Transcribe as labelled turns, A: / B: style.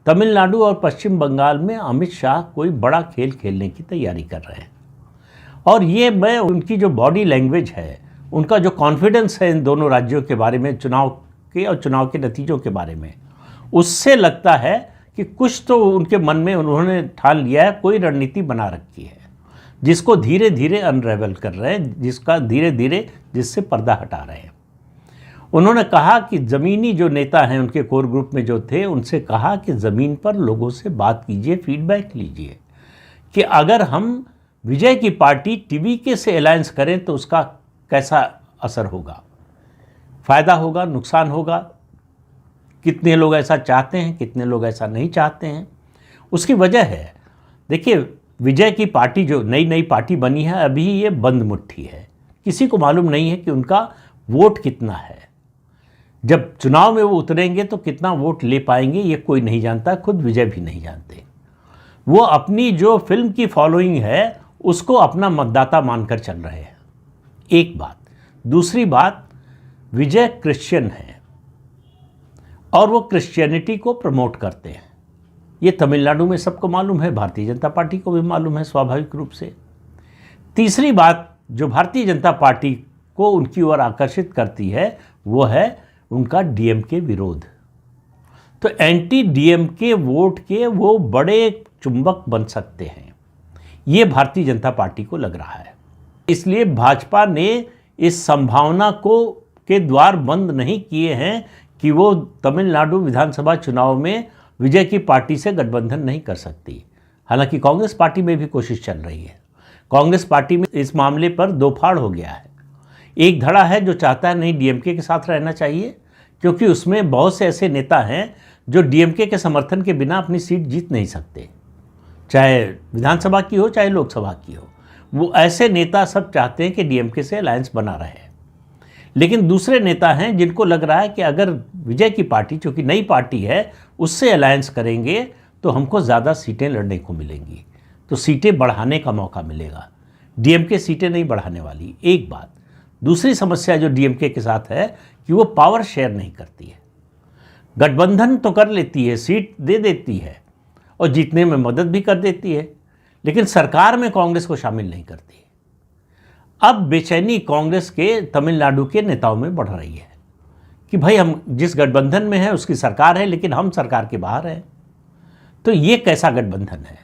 A: तमिलनाडु और पश्चिम बंगाल में अमित शाह कोई बड़ा खेल खेलने की तैयारी कर रहे हैं। और ये मैं उनकी जो बॉडी लैंग्वेज है, उनका जो कॉन्फिडेंस है इन दोनों राज्यों के बारे में, चुनाव के और चुनाव के नतीजों के बारे में, उससे लगता है कि कुछ तो उनके मन में उन्होंने ठान लिया है, कोई रणनीति बना रखी है जिसको धीरे धीरे अनरेवल कर रहे हैं, जिसका धीरे धीरे जिससे पर्दा हटा रहे हैं। उन्होंने कहा कि ज़मीनी जो नेता हैं उनके कोर ग्रुप में जो थे, उनसे कहा कि ज़मीन पर लोगों से बात कीजिए, फीडबैक लीजिए कि अगर हम विजय की पार्टी टीवीके से अलायंस करें तो उसका कैसा असर होगा, फ़ायदा होगा, नुकसान होगा, कितने लोग ऐसा चाहते हैं, कितने लोग ऐसा नहीं चाहते हैं। उसकी वजह है, देखिए विजय की पार्टी जो नई पार्टी बनी है, अभी ये बंद मुट्ठी है, किसी को मालूम नहीं है कि उनका वोट कितना है। जब चुनाव में वो उतरेंगे तो कितना वोट ले पाएंगे ये कोई नहीं जानता, खुद विजय भी नहीं जानते। वो अपनी जो फिल्म की फॉलोइंग है उसको अपना मतदाता मानकर चल रहे हैं, एक बात। दूसरी बात, विजय क्रिश्चियन है और वो क्रिश्चियनिटी को प्रमोट करते हैं। ये तमिलनाडु में सबको मालूम है, भारतीय जनता पार्टी को भी मालूम है स्वाभाविक रूप से। तीसरी बात जो भारतीय जनता पार्टी को उनकी ओर आकर्षित करती है वो है उनका डीएमके विरोध। तो एंटी डीएमके वोट के वो बड़े चुंबक बन सकते हैं, ये भारतीय जनता पार्टी को लग रहा है। इसलिए भाजपा ने इस संभावना के द्वार बंद नहीं किए हैं कि वो तमिलनाडु विधानसभा चुनाव में विजय की पार्टी से गठबंधन नहीं कर सकती। हालांकि कांग्रेस पार्टी में भी कोशिश चल रही है। कांग्रेस पार्टी में इस मामले पर दो फाड़ हो गया है। एक धड़ा है जो चाहता है नहीं डीएमके के साथ रहना चाहिए, क्योंकि उसमें बहुत से ऐसे नेता हैं जो डीएमके के समर्थन के बिना अपनी सीट जीत नहीं सकते, चाहे विधानसभा की हो चाहे लोकसभा की हो। वो ऐसे नेता सब चाहते हैं कि डीएमके से अलायंस बना रहे। लेकिन दूसरे नेता हैं जिनको लग रहा है कि अगर विजय की पार्टी, चूँकि नई पार्टी है, उससे अलायंस करेंगे तो हमको ज़्यादा सीटें लड़ने को मिलेंगी, तो सीटें बढ़ाने का मौका मिलेगा। डीएमके सीटें नहीं बढ़ाने वाली, एक बात। दूसरी समस्या जो डीएमके के साथ है कि वो पावर शेयर नहीं करती है। गठबंधन तो कर लेती है, सीट दे देती है और जीतने में मदद भी कर देती है, लेकिन सरकार में कांग्रेस को शामिल नहीं करती। अब बेचैनी कांग्रेस के तमिलनाडु के नेताओं में बढ़ रही है कि भाई हम जिस गठबंधन में हैं उसकी सरकार है, लेकिन हम सरकार के बाहर हैं। तो ये कैसा गठबंधन है?